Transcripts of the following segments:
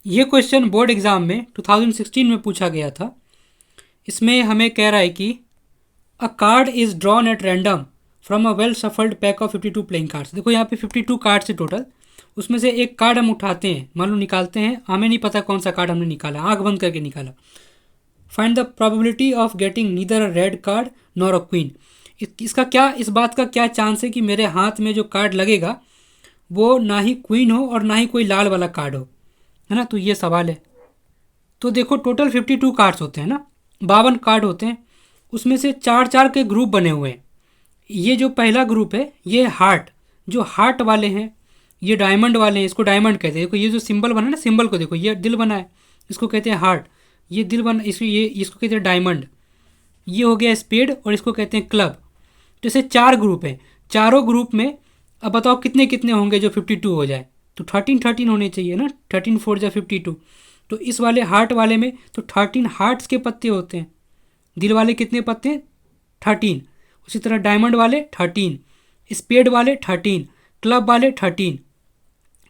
ये question board exam में 2016 में पूछा गया था। इसमें हमें कह रहा है कि अ card is drawn at random from a well shuffled pack of 52 playing cards. देखो यहाँ पे 52 कार्ड्स है टोटल। उसमें से एक कार्ड हम उठाते हैं, मान लो निकालते हैं, हमें नहीं पता कौन सा कार्ड हमने निकाला, आंख बंद करके निकाला। Find the probability of getting neither a red card nor a queen. इसका क्या, इस बात का क्या चांस है कि मेरे हाथ में जो कार्ड लगेगा वो ना ही क्वीन हो और ना ही कोई लाल वाला कार्ड हो, है ना। तो ये सवाल है। तो देखो टोटल 52 कार्ड्स होते हैं ना, 52 कार्ड होते हैं। उसमें से चार चार के ग्रुप बने हुए हैं। ये जो पहला ग्रुप है ये हार्ट, जो हार्ट वाले हैं, ये डायमंड वाले हैं, इसको डायमंड कहते हैं। देखो ये जो सिंबल बना है ना, सिंबल को देखो, ये दिल बना है, इसको कहते हैं हार्ट। ये दिल बना, इसको कहते हैं डायमंड। ये हो गया स्पेड और इसको कहते हैं क्लब। जैसे चार ग्रुप हैं, चारों ग्रुप में अब बताओ कितने कितने होंगे जो 52 हो जाए। तो 13 होने चाहिए ना, 13 4 जा 52। तो इस वाले हार्ट वाले में तो 13 हार्ट्स के पत्ते होते हैं। दिल वाले कितने पत्ते हैं? 13। उसी तरह डायमंड वाले 13, स्पेड वाले 13, क्लब वाले 13।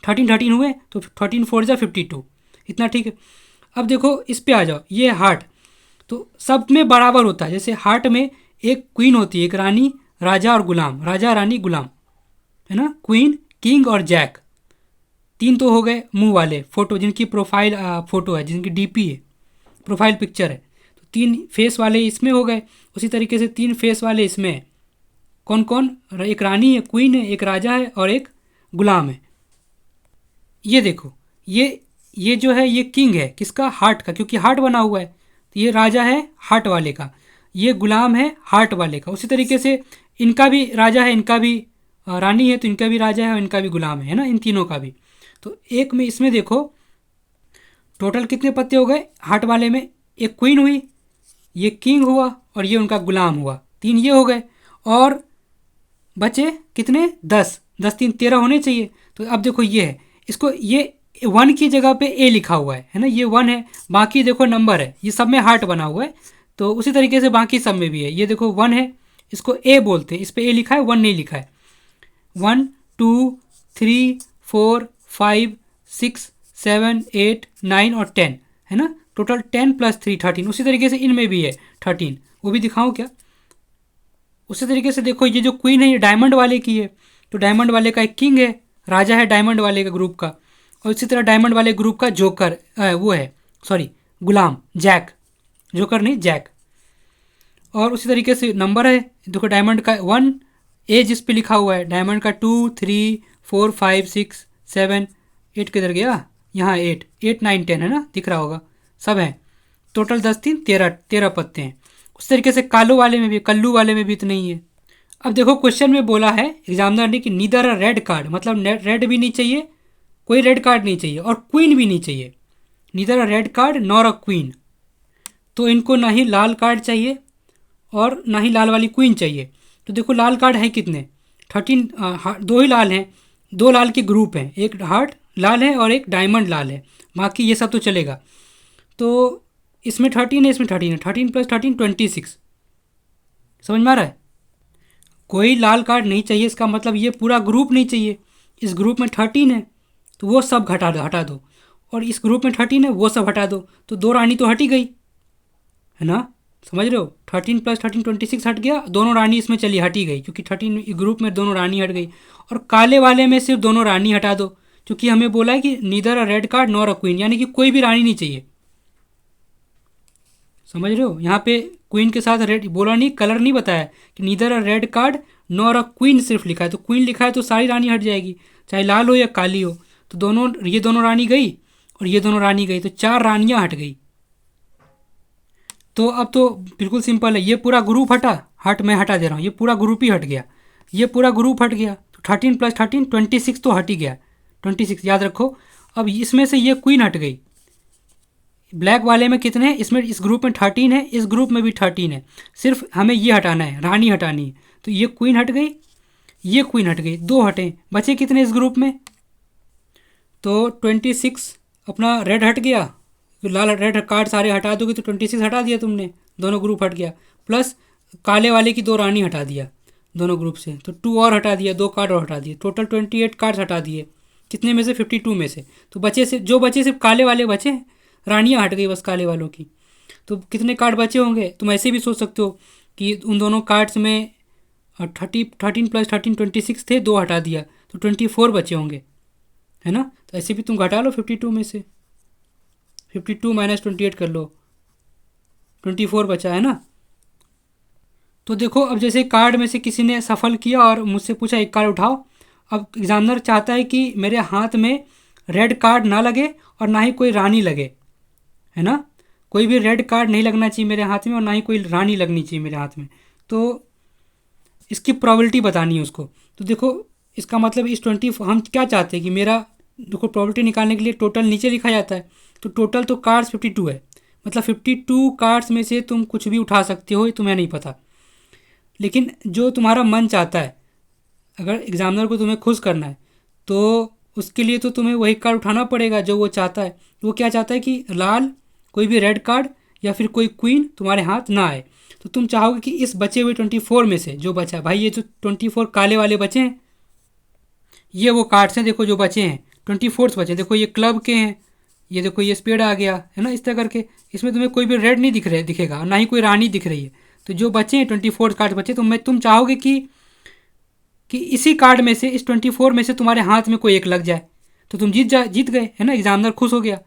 13 हुए तो 13 4 जा 52, इतना ठीक है। अब देखो इस पे आ जाओ, ये हार्ट तो सब में बराबर होता है। जैसे हार्ट में एक क्वीन होती है, एक रानी, राजा और गुलाम, राजा रानी गुलाम, है ना। क्वीन, किंग और जैक, तीन तो हो गए मुंह वाले फोटो, जिनकी प्रोफाइल फोटो है, जिनकी डीपी है, प्रोफाइल पिक्चर है। तो तीन फेस वाले इसमें हो गए। उसी तरीके से तीन फेस वाले इसमें है। कौन कौन? एक रानी है, क्वीन है, एक राजा है और एक गुलाम है। ये देखो, ये जो है ये किंग है किसका? हार्ट का, क्योंकि हार्ट बना हुआ है। तो ये राजा है हार्ट वाले का, ये गुलाम है हार्ट वाले का। उसी तरीके से इनका भी राजा है, इनका भी रानी है, तो इनका भी राजा है और इनका भी गुलाम है ना, इन तीनों का भी। तो एक में इसमें देखो टोटल कितने पत्ते हो गए हार्ट वाले में? एक क्वीन हुई, ये किंग हुआ और ये उनका गुलाम हुआ, तीन ये हो गए। और बचे कितने? 10, 10 3 13 होने चाहिए। तो अब देखो ये है, इसको ये वन की जगह पे ए लिखा हुआ है ना, ये वन है। बाकी देखो नंबर है, ये सब में हार्ट बना हुआ है। तो उसी तरीके से बाकी सब में भी है। ये देखो वन है, इसको ए बोलते हैं, इस पे ए लिखा है, वन नहीं लिखा है। 1 2 3 4 5 6 7 8 9 और 10, है ना। Total 10 plus 3 13। उसी तरीके से इनमें भी है 13, वो भी दिखाऊं क्या? उसी तरीके से देखो ये जो क्वीन है ये डायमंड वाले की है। तो डायमंड वाले का एक किंग है, राजा है डायमंड वाले का ग्रुप का। और इसी तरह डायमंड वाले ग्रुप का जोकर वो है, सॉरी गुलाम, जैक, जोकर नहीं जैक। और उसी तरीके से नंबर है, देखो डायमंड का 1, ए जिस पे लिखा हुआ है, डायमंड का 2 3 4 5 6 7 8 किधर गया? यहाँ 8 8 9 10 है ना, दिख रहा होगा, सब है। टोटल 10 3 13 13 पत्ते हैं। उस तरीके से कालो वाले में भी, कल्लू वाले में भी इतना ही है। अब देखो क्वेश्चन में बोला है एग्जामिनर ने कि नीदर अ रेड कार्ड, मतलब रेड भी नहीं चाहिए, कोई रेड कार्ड नहीं चाहिए और क्वीन भी नहीं चाहिए। Neither a red card nor a queen. तो इनको ना ही लाल कार्ड चाहिए और ना ही लाल वाली क्वीन चाहिए। तो देखो लाल कार्ड है कितने? 13, दो ही लाल हैं, दो लाल के ग्रुप हैं, एक हार्ट लाल है और एक डायमंड लाल है। बाकी ये सब तो चलेगा। तो इसमें 13 है, इसमें 13 है, 13 प्लस 13 26। समझ में आ रहा है? कोई लाल कार्ड नहीं चाहिए, इसका मतलब ये पूरा ग्रुप नहीं चाहिए। इस ग्रुप में 13 है तो वो सब हटा दो, और इस ग्रुप में 13 है वो सब हटा दो, तो दो रानी तो हट ही गई, है ना। समझ रहे हो? 13 प्लस 13 26 हट गया, दोनों रानी इसमें चली हटी गई, क्योंकि 13 ग्रुप में दोनों रानी हट गई। और काले वाले में सिर्फ दोनों रानी हटा दो, क्योंकि हमें बोला है कि neither a red card nor a queen, यानी कि कोई भी रानी नहीं चाहिए। समझ रहे हो? यहाँ पे क्वीन के साथ रेड बोला नहीं, कलर नहीं बताया कि neither a red card nor a queen सिर्फ लिखा है। तो क्वीन लिखा है तो सारी रानी हट जाएगी, चाहे लाल हो या काली हो। तो दोनों, ये दोनों रानी गई और ये दोनों रानी गई, तो चार रानियाँ हट गई। तो अब तो बिल्कुल सिंपल है, ये पूरा ग्रुप हटा, हट मैं हटा दे रहा हूँ, ये पूरा ग्रुप ही हट गया, ये पूरा ग्रुप हट गया। तो 13 प्लस 13 26 तो हट ही गया, 26 याद रखो। अब इसमें से ये क्वीन हट गई। ब्लैक वाले में कितने हैं? इसमें इस ग्रुप में 13 है, इस ग्रुप में भी 13 है, सिर्फ हमें ये हटाना है, रानी हटानी है। तो ये क्वीन हट गई, ये क्वीन हट गई, दो हटे, बचे कितने इस ग्रुप में? तो 26 अपना रेड हट गया, तो लाल रेड कार्ड सारे हटा दोगे तो 26 हटा दिया तुमने, दोनों ग्रुप हट गया। प्लस काले वाले की दो रानी हटा दिया दोनों ग्रुप से, तो 2 और हटा दिया, दो कार्ड और हटा दिए, टोटल 28 कार्ड्स हटा दिए। कितने में से? 52 में से। तो बचे से जो बचे सिर्फ काले वाले बचे हैं, रानियाँ हट गई बस काले वालों की। तो कितने कार्ड बचे होंगे? तुम ऐसे भी सोच सकते हो कि उन दोनों कार्ड्स में 13 + 13 26 थे, 2 हटा दिया तो 24 बचे होंगे, है ना। तो ऐसे भी तुम घटा लो 52 में से, 52 - 28 कर लो, 24 बचा, है ना। तो देखो अब जैसे कार्ड में से किसी ने सफल किया और मुझसे पूछा एक कार्ड उठाओ। अब एग्जामिनर चाहता है कि मेरे हाथ में रेड कार्ड ना लगे और ना ही कोई रानी लगे, है ना। कोई भी रेड कार्ड नहीं लगना चाहिए मेरे हाथ में और ना ही कोई रानी लगनी चाहिए मेरे हाथ में। तो इसकी प्रोबेबिलिटी बतानी है उसको। तो देखो इसका मतलब इस 20 हम क्या चाहते हैं कि मेरा, देखो प्रोबेबिलिटी निकालने के लिए टोटल नीचे लिखा जाता है। तो टोटल तो कार्ड्स 52 है, मतलब 52 कार्ड्स में से तुम कुछ भी उठा सकते हो, ये तुम्हें नहीं पता। लेकिन जो तुम्हारा मन चाहता है, अगर एग्जामिनर को तुम्हें खुश करना है तो उसके लिए तो तुम्हें वही कार्ड उठाना पड़ेगा जो वो चाहता है। वो क्या चाहता है कि लाल, कोई भी रेड कार्ड या फिर कोई क्वीन तुम्हारे हाथ ना आए। तो तुम चाहोगे कि इस बचे हुए 24 में से जो बचा है, भाई ये जो 24 काले वाले बचे हैं, ये वो कार्ड्स हैं देखो जो बचे हैं, 24 बचे हैं। देखो ये क्लब के हैं, ये देखो ये स्पेड आ गया, है ना। इस तरह करके इसमें तुम्हें कोई भी रेड नहीं दिखेगा, ना ही कोई रानी दिख रही है। तो जो बचे हैं 24 कार्ड बचे, तो तुम चाहोगे कि इसी कार्ड में से, इस 24 में से तुम्हारे हाथ में कोई एक लग जाए, तो तुम जीत गए, है ना। एग्जामिनर खुश हो गया,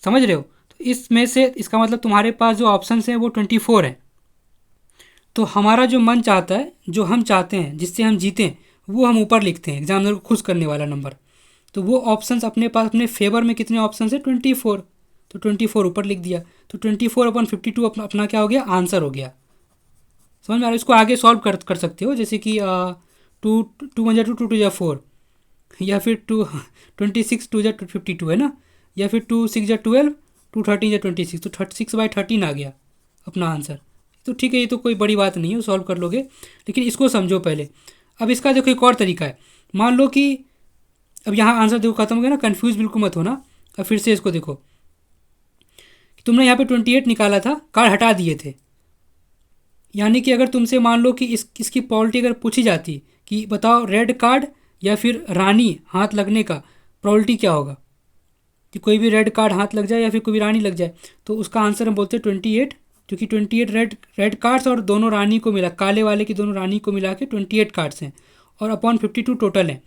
समझ रहे हो। तो इसमें से इसका मतलब तुम्हारे पास जो ऑप्शन हैं वो 24 है। तो हमारा जो मन चाहता है, जो हम चाहते हैं जिससे हम जीतें, वो हम ऊपर लिखते हैं, एग्जामिनर को खुश करने वाला नंबर। तो वो ऑप्शंस अपने पास, अपने फेवर में कितने ऑप्शन है? 24। तो 24 ऊपर लिख दिया। तो 24/52 अपना क्या हो गया? आंसर हो गया। समझ में आ रहा है? इसको आगे सॉल्व कर सकते हो, जैसे कि 2 × 2 2 × 4, या फिर 26 2 × 52, है ना। या फिर 2 6 × 12, 2 13 × 26, तो 6/13 आ गया अपना आंसर। तो ठीक है, ये तो कोई बड़ी बात नहीं है, सॉल्व कर लोगे। लेकिन इसको समझो पहले। अब इसका देखो एक और तरीका है। मान लो कि अब यहाँ आंसर देखो खत्म हो गया ना, कन्फ्यूज़ बिल्कुल मत होना। अब फिर से इसको देखो, तुमने यहाँ पे 28 निकाला था, कार्ड हटा दिए थे। यानी कि अगर तुमसे मान लो कि इसकी प्रोबेबिलिटी अगर पूछी जाती कि बताओ रेड कार्ड या फिर रानी हाथ लगने का प्रोबेबिलिटी क्या होगा, कि कोई भी रेड कार्ड हाथ लग जाए या फिर कोई भी रानी लग जाए, तो उसका आंसर हम बोलते हैं 28, क्योंकि 28 रेड कार्ड्स और दोनों रानी को मिला, काले वाले की दोनों रानी को मिला के 28 कार्ड्स हैं, और अपॉन 52 टोटल हैं।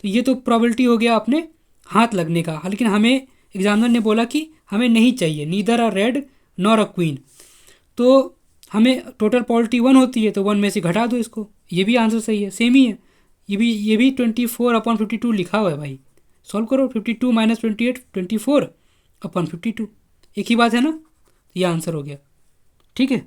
तो ये तो प्रोबेबिलिटी हो गया अपने हाथ लगने का। लेकिन हमें एग्जामिनर ने बोला कि हमें नहीं चाहिए, neither a red nor a queen. तो हमें टोटल प्रोबेबिलिटी 1 होती है, तो 1 में से घटा दो इसको। ये भी आंसर सही है, सेम ही है। ये भी 24/52 लिखा हुआ है भाई। सॉल्व करो, 52 - 28, 24/52, एक ही बात है ना। ये आंसर हो गया, ठीक है।